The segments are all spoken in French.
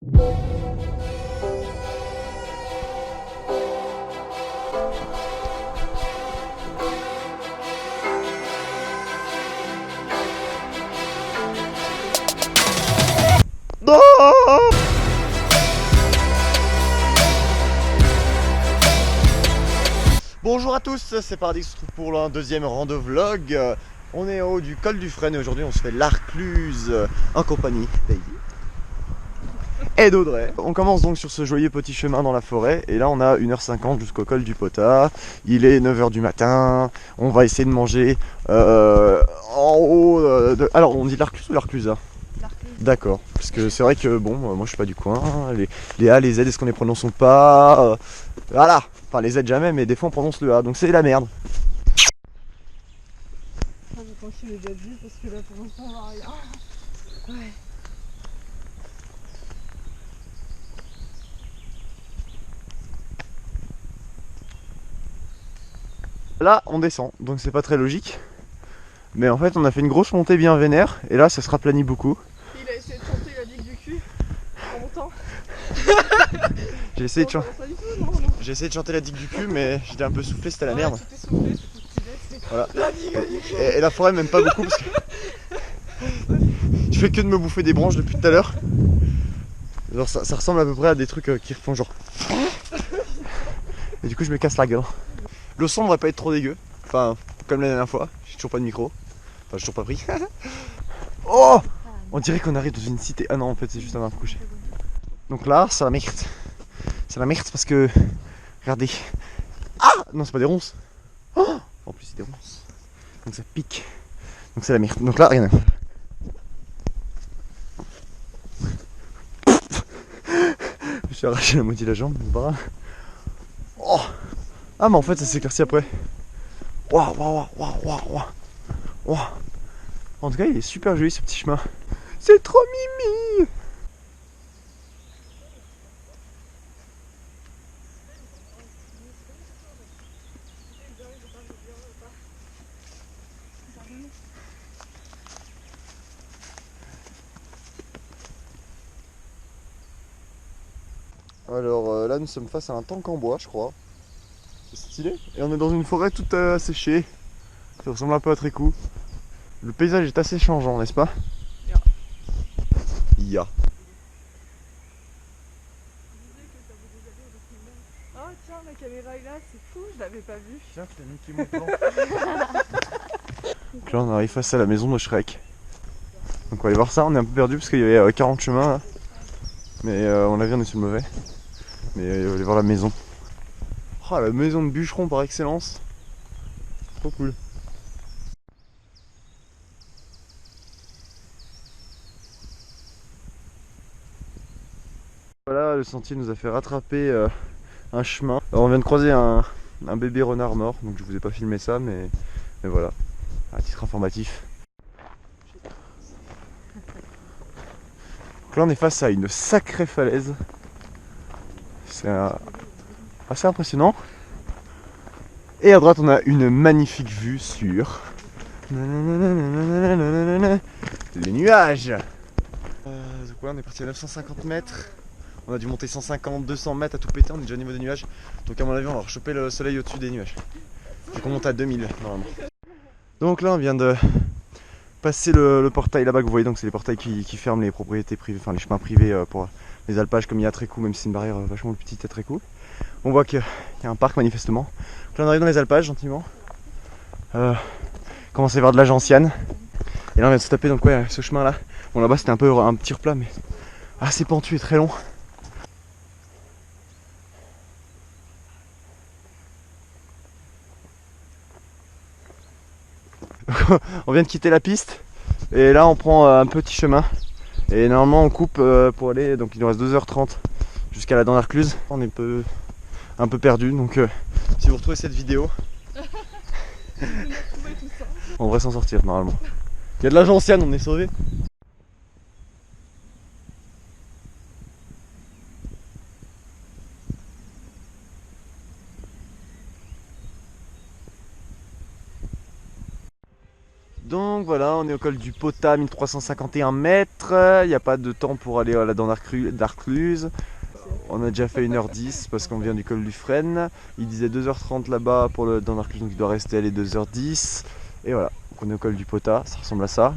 Bonjour à tous, c'est Paradis, on se trouve pour un deuxième rando vlog. On est en haut du col du Frêne et aujourd'hui on se fait l'Arcluse en compagnie d'Heidi et d'Audrey. On commence donc sur ce joyeux petit chemin dans la forêt et là on a 1h50 jusqu'au col du Potard. Il est 9h du matin, on va essayer de manger en haut de... Alors on dit l'Arcluse ou l'Arclusa? D'accord, parce que c'est vrai que bon, moi je suis pas du coin, les A, les Z, est-ce qu'on les prononce ou pas voilà, enfin les Z jamais, mais des fois on prononce le A, donc c'est la merde. Je vais continuer d'être vue parce que là pour l'instant on va rien. Ouais. Là on descend, donc c'est pas très logique. Mais en fait on a fait une grosse montée bien vénère, et là ça se raplanit beaucoup. Il a essayé de chanter la digue du cul en montant. J'ai essayé, Non, j'ai essayé de chanter la digue du cul, mais j'étais un peu soufflé, c'était la ouais, merde. tu t'es soufflé, c'est Voilà. la digue du cul. Et la forêt m'aime pas beaucoup parce que je fais que de me bouffer des branches depuis tout à l'heure. Genre ça ressemble à peu près à des trucs qui font genre. Et du coup je me casse la gueule. Le son devrait pas être trop dégueu. Enfin, comme la dernière fois, j'ai toujours pas de micro. Enfin, j'ai toujours pas pris. Oh, on dirait qu'on arrive dans une cité. Ah non, en fait, c'est juste un arbre couché. Donc là, c'est la merde. C'est la merde parce que. Regardez. Ah non, c'est pas des ronces. Oh, en plus, c'est des ronces. Donc ça pique. Donc c'est la merde. Donc là, rien. Je me suis arraché la moitié de la jambe, le bras. Oh. Ah, mais en fait, ça s'éclaircit après. Waouh, waouh, waouh, waouh, waouh. Waouh. En tout cas, il est super joli ce petit chemin. C'est trop mimi. Alors là, nous sommes face à un tank en bois, je crois. C'est stylé. Et on est dans une forêt toute asséchée. Ça ressemble un peu à Trécou. Le paysage est assez changeant, n'est-ce pas? Ya. Oh tiens, la caméra est là, c'est fou, je l'avais pas vu. Tiens, je t'ai niqué mon plan. Donc là, on arrive face à la maison de Shrek. Donc on va aller voir ça, on est un peu perdu parce qu'il y avait 40 chemins là. Mais on a vu, on est sur le mauvais. Mais on va aller voir la maison. Oh, la maison de bûcheron par excellence. Trop cool. Voilà, le sentier nous a fait rattraper un chemin. Alors, on vient de croiser un bébé renard mort, donc je vous ai pas filmé ça, mais voilà, à titre informatif. Donc là on est face à une sacrée falaise. C'est assez impressionnant. Et à droite on a une magnifique vue sur les nuages. Donc ouais, on est parti à 950 mètres. On a dû monter 150, 200 mètres à tout péter, on est déjà au niveau des nuages. Donc à mon avis on va rechoper le soleil au-dessus des nuages. Donc on monte à 2000 normalement. Donc là on vient de passer le portail là-bas que vous voyez, donc c'est les portails qui ferment les propriétés privées, enfin les chemins privés pour les alpages comme il y a à Trécou, même si c'est une barrière vachement plus petite à Trécou. On voit qu'il y a un parc manifestement. Donc là on arrive dans les alpages gentiment. Commence à y avoir de la gentiane. Et là on vient de se taper donc ouais ce chemin là. Bon là-bas c'était un peu un petit replat mais assez pentu et très long. On vient de quitter la piste et là on prend un petit chemin et normalement on coupe pour aller, donc il nous reste 2h30 jusqu'à la dent d'Arcluse. On est un peu perdu, donc si vous retrouvez cette vidéo on devrait s'en sortir normalement. Il y a de la gentiane, on est sauvé. Donc voilà, on est au col du Pota, 1351 mètres. Il n'y a pas de temps pour aller dans d'Arcluse. On a déjà fait 1h10 parce qu'on vient du col du Frêne. Il disait 2h30 là-bas pour le dans d'Arcluse, donc il doit rester aller 2h10. Et voilà, donc on est au col du Pota, ça ressemble à ça.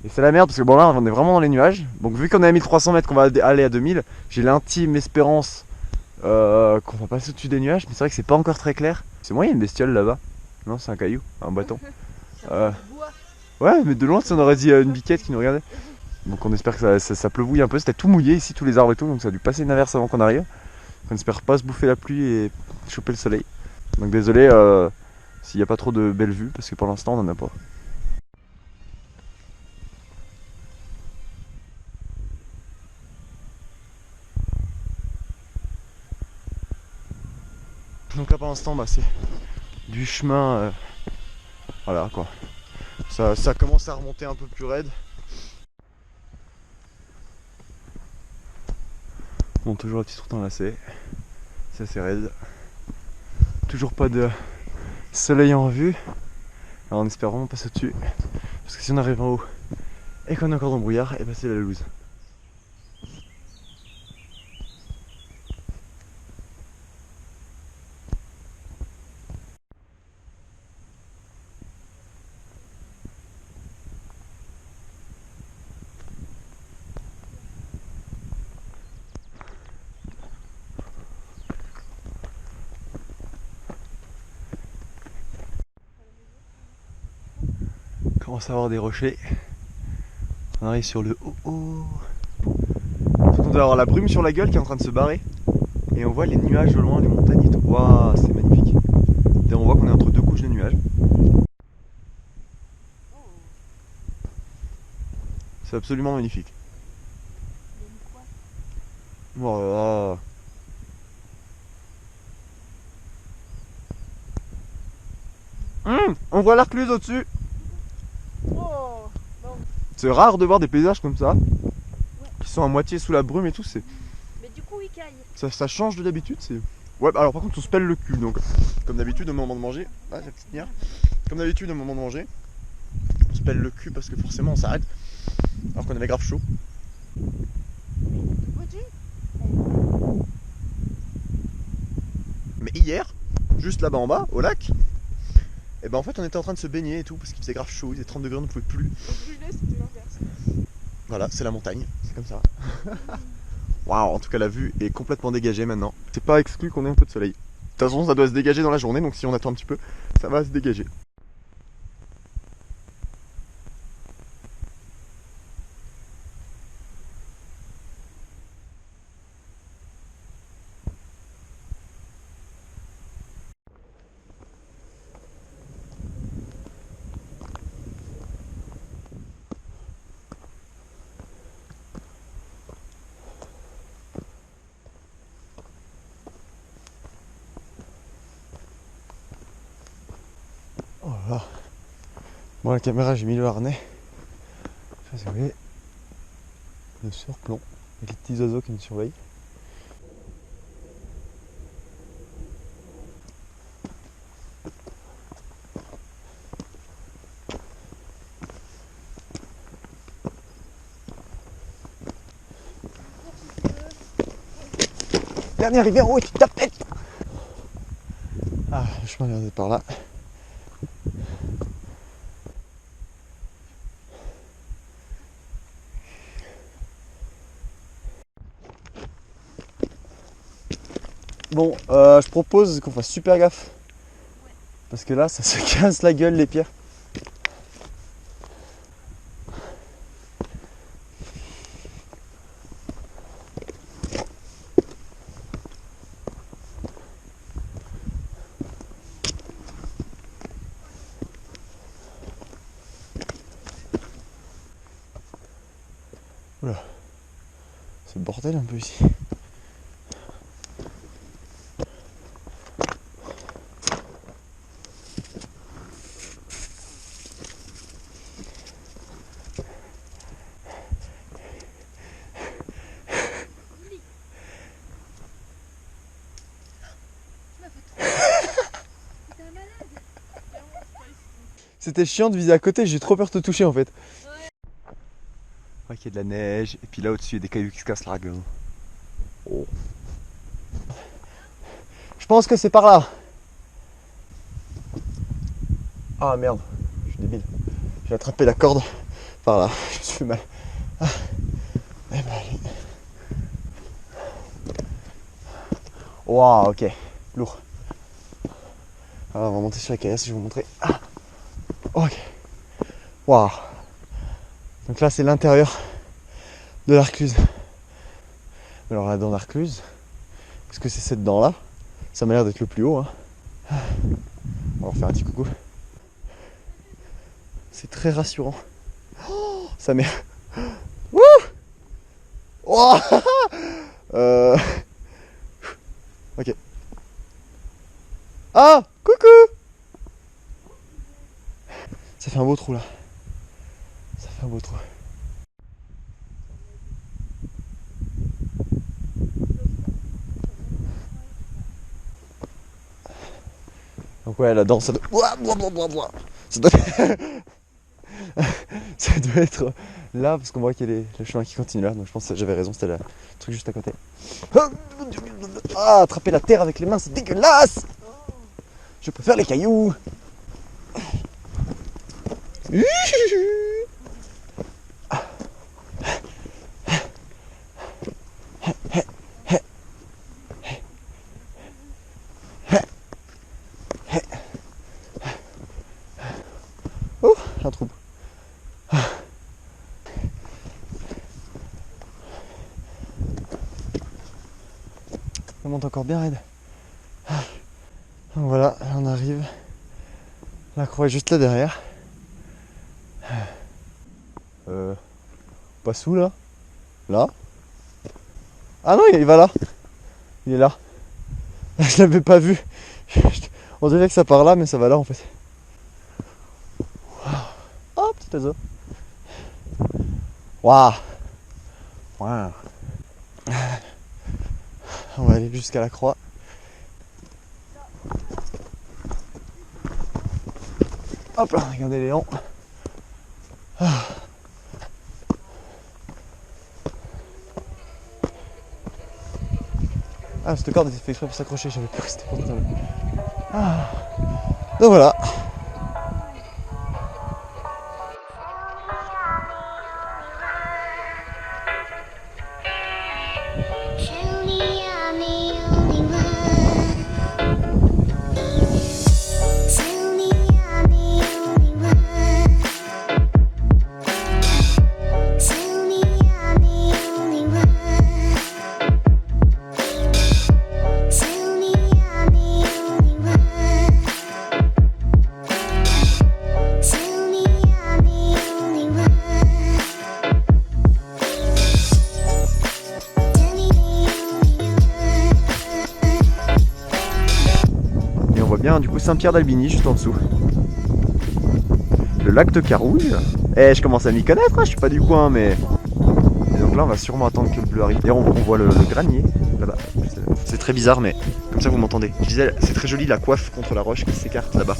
Et c'est la merde parce que bon là on est vraiment dans les nuages. Donc vu qu'on est à 1300 mètres qu'on va aller à 2000, j'ai l'intime espérance qu'on va passer au-dessus des nuages. Mais c'est vrai que c'est pas encore très clair. C'est moi, il y a une bestiole là-bas. Non, c'est un caillou, un bâton. Ouais, mais de loin, on aurait dit une biquette qui nous regardait. Donc on espère que ça pleuvouille un peu. C'était tout mouillé ici, tous les arbres et tout. Donc ça a dû passer une averse avant qu'on arrive. On espère pas se bouffer la pluie et choper le soleil. Donc désolé s'il n'y a pas trop de belles vues, parce que pour l'instant on en a pas. Donc là pour l'instant bah, c'est du chemin. Voilà quoi. Ça commence à remonter un peu plus raide. Bon, toujours la petite route en lacet. C'est assez raide. Toujours pas de soleil en vue. Alors on espère vraiment passer au-dessus. Parce que si on arrive en haut et qu'on est encore dans le brouillard, et bah c'est la loose. On commence à avoir des rochers. On arrive sur le haut. On doit avoir la brume sur la gueule qui est en train de se barrer. Et on voit les nuages au loin, les montagnes et tout. Waouh, c'est magnifique. Et on voit qu'on est entre deux couches de nuages. C'est absolument magnifique. Oh là là. On voit l'Arcluse au-dessus. C'est rare de voir des paysages comme ça, qui sont à moitié sous la brume et tout. Mais du coup, il caille. Ça change de d'habitude. Ouais, alors par contre, on se pèle le cul. Donc, comme d'habitude, au moment de manger, ah, la petite nière. Comme d'habitude, au moment de manger, on se pèle le cul parce que forcément, on s'arrête. Alors qu'on avait grave chaud. Mais hier, juste là-bas en bas, au lac, et ben en fait on était en train de se baigner et tout parce qu'il faisait grave chaud, il faisait 30 degrés, on ne pouvait plus. C'était l'inverse. Voilà, c'est la montagne, c'est comme ça. Waouh, en tout cas la vue est complètement dégagée maintenant. C'est pas exclu qu'on ait un peu de soleil. De toute façon ça doit se dégager dans la journée, donc si on attend un petit peu, ça va se dégager. Oh là là. Bon, la caméra, j'ai mis le harnais. Je sais pas si vous voyez le surplomb avec les petits oiseaux qui me surveillent. Dernière rivière, où tu tapes? Ah, le chemin vient d'être par là. Bon, je propose qu'on fasse super gaffe. Parce que là, ça se casse la gueule les pierres. Oula, c'est le bordel un peu ici. C'était chiant de viser à côté, j'ai trop peur de te toucher en fait. Ouais, qu'il y a de la neige, et puis là au-dessus il y a des cailloux qui se cassent la gueule. Oh. Je pense que c'est par là. Ah merde, je suis débile. J'ai attrapé la corde par là, je me suis fait mal. Ah. Eh ben, allez. Waouh, ok, lourd. Alors on va monter sur la caillasse, je vais vous montrer. Ah. Ok. Waouh. Donc là c'est l'intérieur de l'Arcluse. Alors la dent d'Arcluse, est-ce que c'est cette dent là? Ça m'a l'air d'être le plus haut. Hein. On va refaire un petit coucou. C'est très rassurant. Oh, sa mère. Wouh. Oh. Ok. Ah, coucou. Ça fait un beau trou là. Ça fait un beau trou. Donc ouais, la danse, ça doit... Ça doit... ça doit être là, parce qu'on voit qu'il y a le chemin qui continue là. Donc je pense que j'avais raison, c'était le truc juste à côté. Ah, attraper la terre avec les mains, c'est dégueulasse. Je préfère les cailloux. Oh, un trou. Ça monte encore bien raide. Donc voilà, on arrive. La croix est juste là derrière. Pas sous là. Là. Ah non, il va là. Il est là. Je l'avais pas vu. On dirait que ça part là, mais ça va là en fait. Oh, petit oiseau. Waouh. Waouh. On va aller jusqu'à la croix. Hop là, regardez Léon. Ah, cette corde était fait exprès pour s'accrocher, j'avais peur que c'était pour tomber. Ah. Donc voilà. Bien, du coup Saint-Pierre d'Albigny juste en dessous. Le lac de Carouge. Eh, je commence à m'y connaître, hein, je suis pas du coin, mais... Et donc là on va sûrement attendre que le bleu arrive. Et on voit le granier là-bas. C'est très bizarre, mais comme ça vous m'entendez. Je disais, c'est très joli la coiffe contre la roche qui s'écarte là-bas.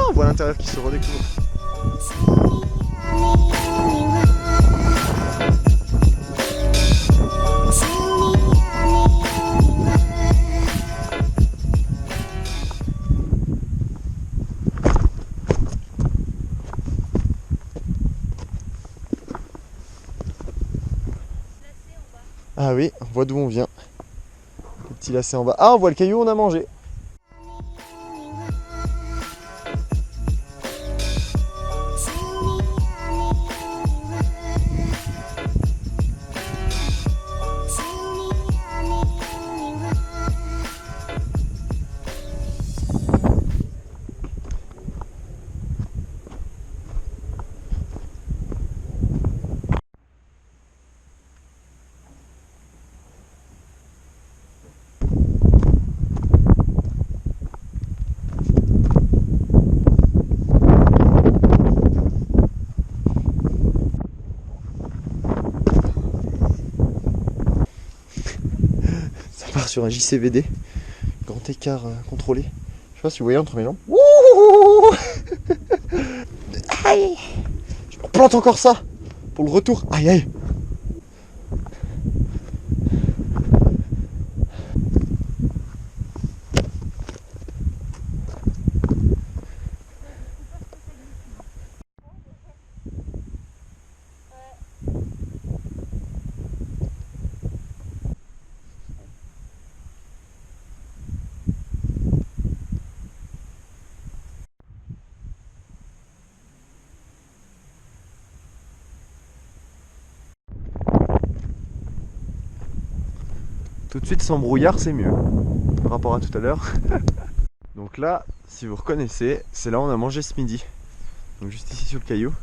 On voit l'intérieur qui se redécouvre. Ah oui, on voit d'où on vient. Le petit lacet en bas. Ah, on voit le caillou, on a mangé. sur un JCVD. Grand écart contrôlé. Je sais pas si vous voyez entre mes jambes. Wouhou. Aïe. Je me plante encore ça pour le retour. Aïe aïe. Tout de suite sans brouillard c'est mieux par rapport à tout à l'heure. Donc là, si vous reconnaissez, c'est là où on a mangé ce midi. Donc juste ici sur le caillou,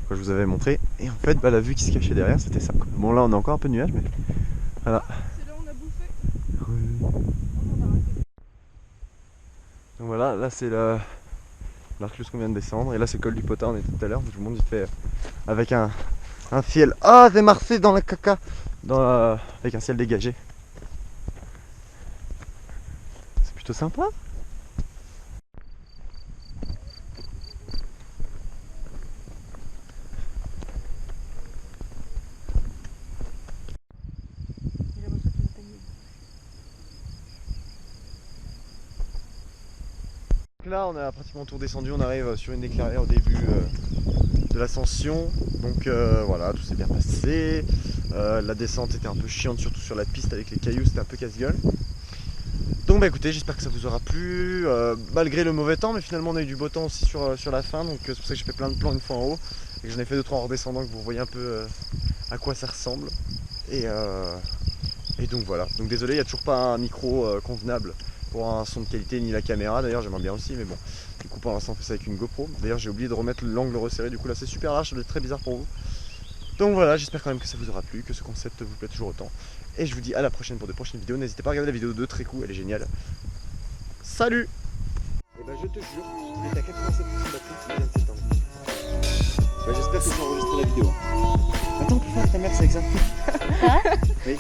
quand je vous avais montré. Et en fait, la vue qui se cachait derrière, c'était ça. Bon là on a encore un peu de nuages, mais voilà. C'est là où on a bouffé. Donc voilà, là c'est l'Arcluse qu'on vient de descendre. Et là c'est le col du Potard, on était tout à l'heure. Tout le monde il fait avec un ciel. Ah, c'est marcé dans la caca, avec un ciel dégagé. C'est plutôt sympa. Là on a pratiquement tout descendu, on arrive sur une des clairières au début de l'ascension. Donc voilà, tout s'est bien passé. La descente était un peu chiante, surtout sur la piste avec les cailloux, c'était un peu casse-gueule. Donc bah écoutez, j'espère que ça vous aura plu, malgré le mauvais temps, mais finalement on a eu du beau temps aussi sur la fin, donc c'est pour ça que j'ai fait plein de plans une fois en haut, et que j'en ai fait 2-3 en redescendant, que vous voyez un peu à quoi ça ressemble. Et donc voilà, donc désolé, il n'y a toujours pas un micro convenable pour un son de qualité, ni la caméra d'ailleurs, j'aimerais bien aussi, mais bon, du coup pour l'instant on fait ça avec une GoPro. D'ailleurs j'ai oublié de remettre l'angle resserré, du coup là c'est super large, ça doit être très bizarre pour vous. Donc voilà, j'espère quand même que ça vous aura plu, que ce concept vous plaît toujours autant. Et je vous dis à la prochaine pour de prochaines vidéos. N'hésitez pas à regarder la vidéo de Trécou, elle est géniale. Salut! Et bah je te jure, il est à 87% de batterie, il vient de s'éteindre. Bah j'espère que tu as enregistré la vidéo. Attends, putain, ta mère c'est exact. C'est vrai? Oui.